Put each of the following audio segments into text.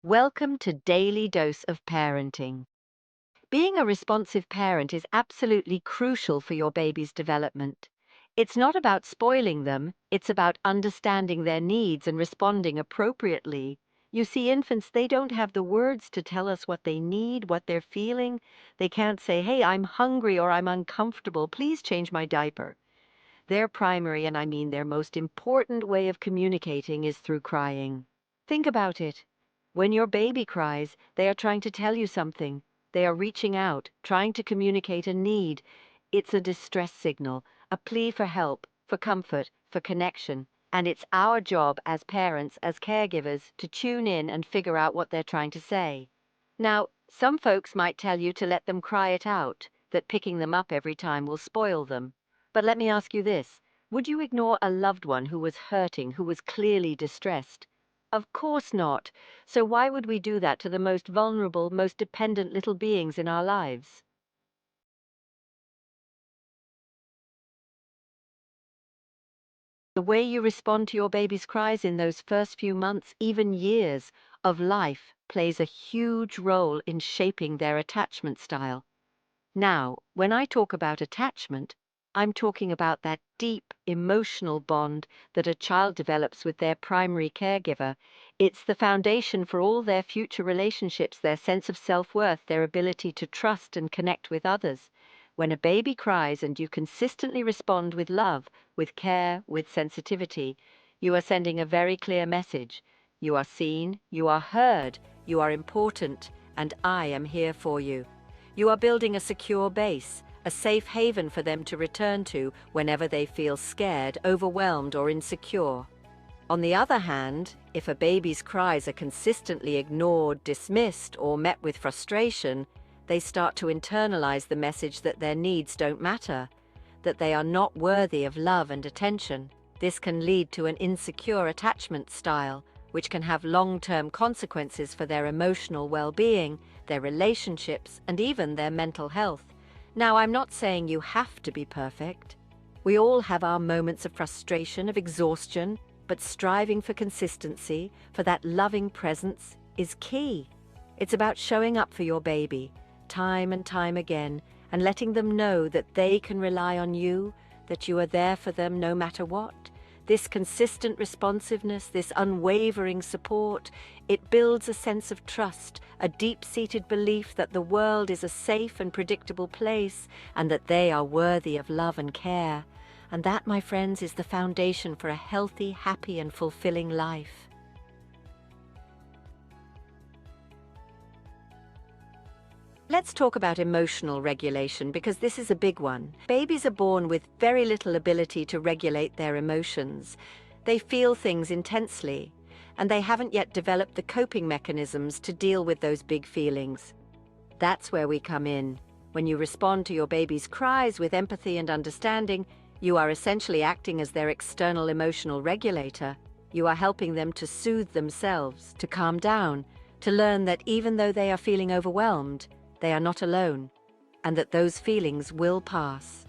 Welcome to Daily Dose of Parenting. Being a responsive parent is absolutely crucial for your baby's development. It's not about spoiling them, it's about understanding their needs and responding appropriately. You see, infants, they don't have the words to tell us what they need, what they're feeling. They can't say, "Hey, I'm hungry," or "I'm uncomfortable. Please change my diaper." Their primary, and I mean their most important way of communicating is through crying. Think about it. When your baby cries, they are trying to tell you something. They are reaching out, trying to communicate a need. It's a distress signal, a plea for help, for comfort, for connection. And it's our job as parents, as caregivers, to tune in and figure out what they're trying to say. Now, some folks might tell you to let them cry it out, that picking them up every time will spoil them. But let me ask you this. Would you ignore a loved one who was hurting, who was clearly distressed? Of course not. So why would we do that to the most vulnerable, most dependent little beings in our lives? The way you respond to your baby's cries in those first few months, even years, of life plays a huge role in shaping their attachment style. Now, when I talk about attachment, I'm talking about that deep emotional bond that a child develops with their primary caregiver. It's the foundation for all their future relationships, their sense of self-worth, their ability to trust and connect with others. When a baby cries and you consistently respond with love, with care, with sensitivity, you are sending a very clear message. You are seen, you are heard, you are important, and I am here for you. You are building a secure base, a safe haven for them to return to whenever they feel scared, overwhelmed, or insecure. On the other hand, if a baby's cries are consistently ignored, dismissed, or met with frustration, they start to internalize the message that their needs don't matter, that they are not worthy of love and attention. This can lead to an insecure attachment style, which can have long-term consequences for their emotional well-being, their relationships, and even their mental health. Now, I'm not saying you have to be perfect. We all have our moments of frustration, of exhaustion, but striving for consistency, for that loving presence, is key. It's about showing up for your baby, time and time again, and letting them know that they can rely on you, that you are there for them no matter what. This consistent responsiveness, this unwavering support, it builds a sense of trust, a deep-seated belief that the world is a safe and predictable place, and that they are worthy of love and care. And that, my friends, is the foundation for a healthy, happy, and fulfilling life. Let's talk about emotional regulation, because this is a big one. Babies are born with very little ability to regulate their emotions. They feel things intensely, and they haven't yet developed the coping mechanisms to deal with those big feelings. That's where we come in. When you respond to your baby's cries with empathy and understanding, you are essentially acting as their external emotional regulator. You are helping them to soothe themselves, to calm down, to learn that even though they are feeling overwhelmed, they are not alone, and that those feelings will pass.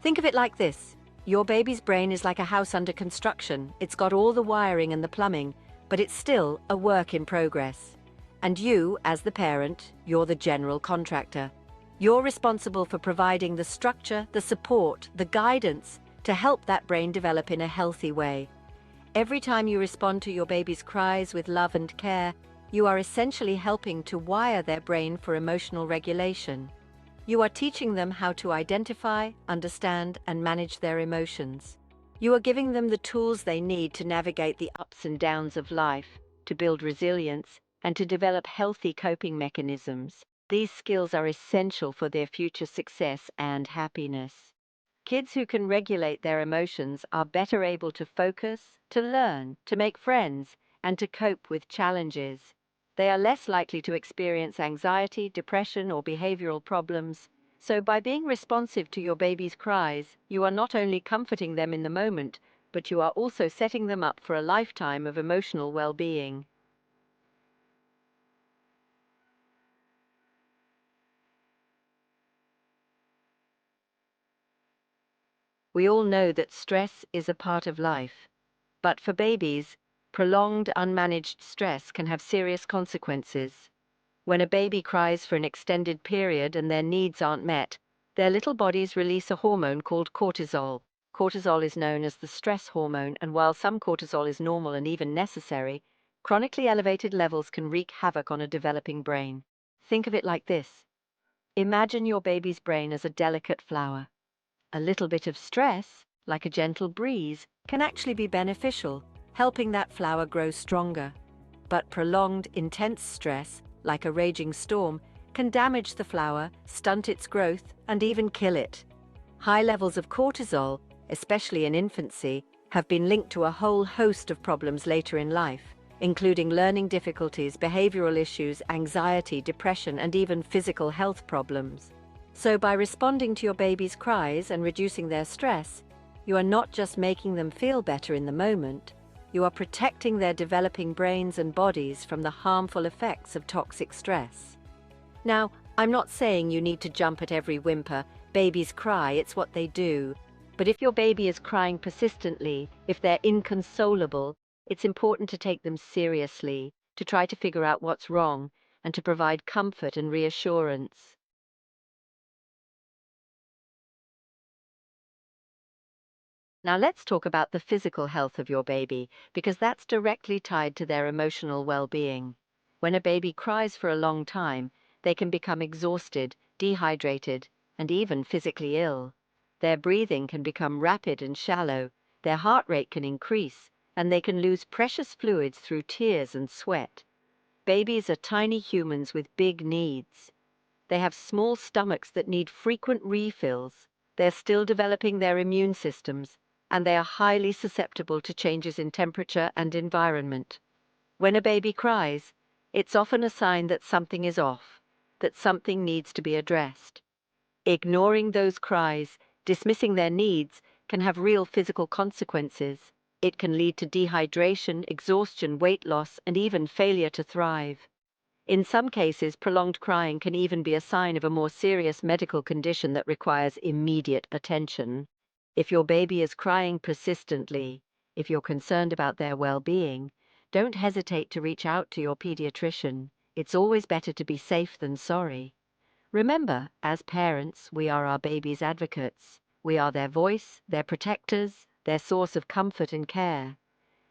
Think of it like this. Your baby's brain is like a house under construction. It's got all the wiring and the plumbing, but it's still a work in progress. And you, as the parent, you're the general contractor. You're responsible for providing the structure, the support, the guidance to help that brain develop in a healthy way. Every time you respond to your baby's cries with love and care, you are essentially helping to wire their brain for emotional regulation. You are teaching them how to identify, understand, and manage their emotions. You are giving them the tools they need to navigate the ups and downs of life, to build resilience, and to develop healthy coping mechanisms. These skills are essential for their future success and happiness. Kids who can regulate their emotions are better able to focus, to learn, to make friends, and to cope with challenges. They are less likely to experience anxiety, depression, or behavioral problems. So by being responsive to your baby's cries, you are not only comforting them in the moment, but you are also setting them up for a lifetime of emotional well-being. We all know that stress is a part of life. But for babies, Prolonged, unmanaged stress can have serious consequences. When a baby cries for an extended period and their needs aren't met, their little bodies release a hormone called cortisol. Cortisol is known as the stress hormone, and while some cortisol is normal and even necessary, chronically elevated levels can wreak havoc on a developing brain. Think of it like this. Imagine your baby's brain as a delicate flower. A little bit of stress, like a gentle breeze, can actually be beneficial, helping that flower grow stronger. But prolonged, intense stress, like a raging storm, can damage the flower, stunt its growth, and even kill it. High levels of cortisol, especially in infancy, have been linked to a whole host of problems later in life, including learning difficulties, behavioral issues, anxiety, depression, and even physical health problems. So by responding to your baby's cries and reducing their stress, you are not just making them feel better in the moment, you are protecting their developing brains and bodies from the harmful effects of toxic stress. Now, I'm not saying you need to jump at every whimper. Babies cry, it's what they do. But if your baby is crying persistently, if they're inconsolable, it's important to take them seriously, to try to figure out what's wrong, and to provide comfort and reassurance. Now let's talk about the physical health of your baby, because that's directly tied to their emotional well-being. When a baby cries for a long time, they can become exhausted, dehydrated, and even physically ill. Their breathing can become rapid and shallow, their heart rate can increase, and they can lose precious fluids through tears and sweat. Babies are tiny humans with big needs. They have small stomachs that need frequent refills. They're still developing their immune systems, and they are highly susceptible to changes in temperature and environment. When a baby cries, it's often a sign that something is off, that something needs to be addressed. Ignoring those cries, dismissing their needs, can have real physical consequences. It can lead to dehydration, exhaustion, weight loss, and even failure to thrive. In some cases, prolonged crying can even be a sign of a more serious medical condition that requires immediate attention. If your baby is crying persistently, if you're concerned about their well-being, don't hesitate to reach out to your pediatrician. It's always better to be safe than sorry. Remember, as parents, we are our baby's advocates. We are their voice, their protectors, their source of comfort and care.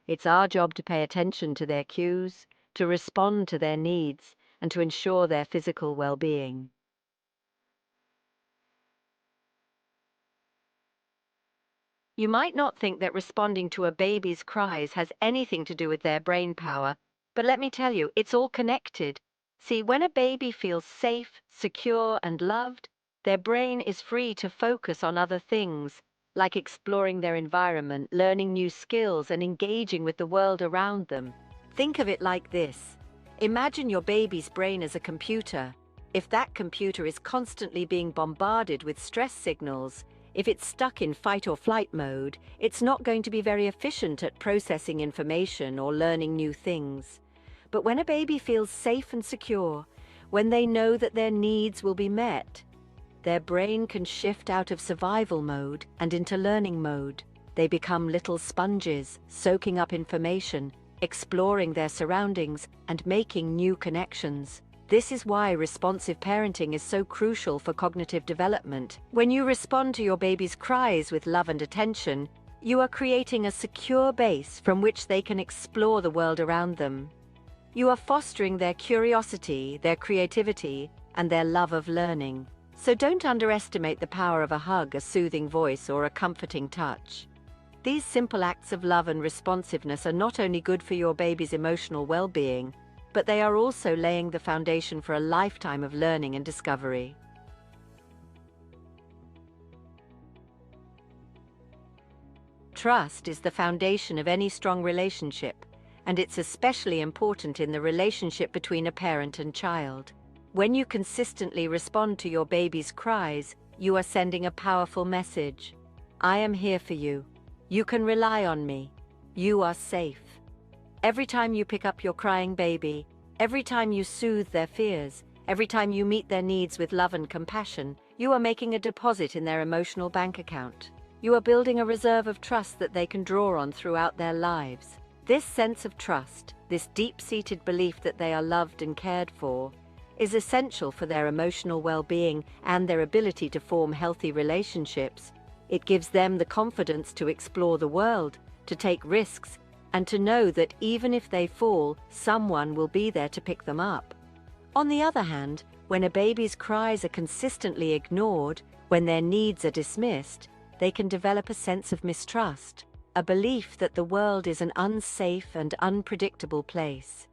It's our job to pay attention to their cues, to respond to their needs, and to ensure their physical well-being. You might not think that responding to a baby's cries has anything to do with their brain power, but let me tell you, it's all connected. See, when a baby feels safe, secure, and loved, their brain is free to focus on other things, like exploring their environment, learning new skills, and engaging with the world around them. Think of it like this. Imagine your baby's brain as a computer. If that computer is constantly being bombarded with stress signals, if it's stuck in fight or flight mode, it's not going to be very efficient at processing information or learning new things. But when a baby feels safe and secure, when they know that their needs will be met, their brain can shift out of survival mode and into learning mode. They become little sponges, soaking up information, exploring their surroundings, and making new connections. This is why responsive parenting is so crucial for cognitive development. When you respond to your baby's cries with love and attention, you are creating a secure base from which they can explore the world around them. You are fostering their curiosity, their creativity, and their love of learning. So don't underestimate the power of a hug, a soothing voice, or a comforting touch. These simple acts of love and responsiveness are not only good for your baby's emotional well-being, but they are also laying the foundation for a lifetime of learning and discovery. Trust is the foundation of any strong relationship, and it's especially important in the relationship between a parent and child. When you consistently respond to your baby's cries, you are sending a powerful message. I am here for you. You can rely on me. You are safe. Every time you pick up your crying baby, every time you soothe their fears, every time you meet their needs with love and compassion, you are making a deposit in their emotional bank account. You are building a reserve of trust that they can draw on throughout their lives. This sense of trust, this deep-seated belief that they are loved and cared for, is essential for their emotional well-being and their ability to form healthy relationships. It gives them the confidence to explore the world, to take risks, and to know that even if they fall, someone will be there to pick them up. On the other hand, when a baby's cries are consistently ignored, when their needs are dismissed, they can develop a sense of mistrust, a belief that the world is an unsafe and unpredictable place.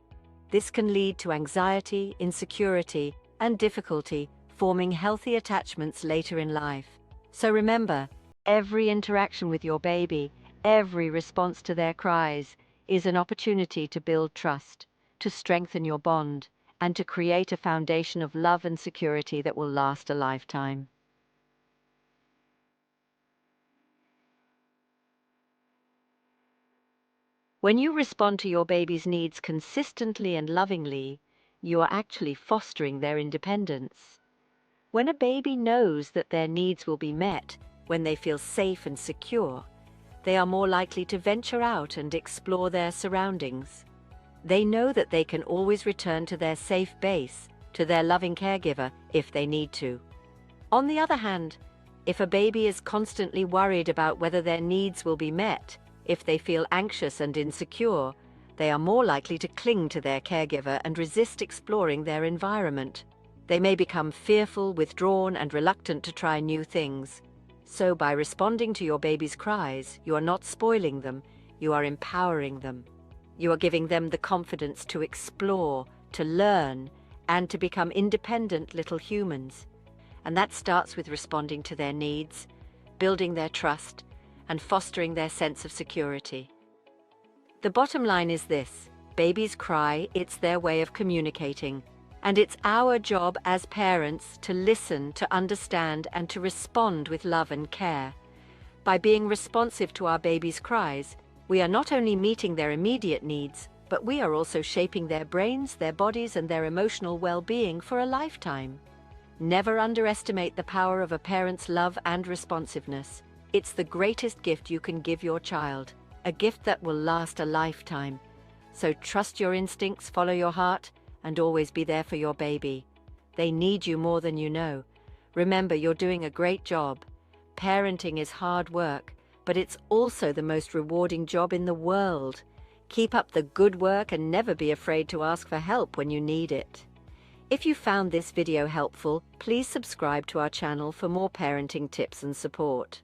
This can lead to anxiety, insecurity, and difficulty forming healthy attachments later in life. So remember, every interaction with your baby, every response to their cries, is an opportunity to build trust, to strengthen your bond, and to create a foundation of love and security that will last a lifetime. When you respond to your baby's needs consistently and lovingly, you are actually fostering their independence. When a baby knows that their needs will be met, when they feel safe and secure, they are more likely to venture out and explore their surroundings. They know that they can always return to their safe base, to their loving caregiver, if they need to. On the other hand, if a baby is constantly worried about whether their needs will be met, if they feel anxious and insecure, they are more likely to cling to their caregiver and resist exploring their environment. They may become fearful, withdrawn, and reluctant to try new things. So by responding to your baby's cries, you are not spoiling them, you are empowering them. You are giving them the confidence to explore, to learn, and to become independent little humans. And that starts with responding to their needs, building their trust, and fostering their sense of security. The bottom line is this: babies cry, it's their way of communicating, and it's our job as parents to listen, to understand, and to respond with love and care. By being responsive to our babies' cries, we are not only meeting their immediate needs, but we are also shaping their brains, their bodies, and their emotional well-being for a lifetime. Never underestimate the power of a parent's love and responsiveness. It's the greatest gift you can give your child, a gift that will last a lifetime. So trust your instincts, follow your heart, and always be there for your baby. They need you more than you know. Remember, you're doing a great job. Parenting is hard work, but it's also the most rewarding job in the world. Keep up the good work and never be afraid to ask for help when you need it. If you found this video helpful, please subscribe to our channel for more parenting tips and support.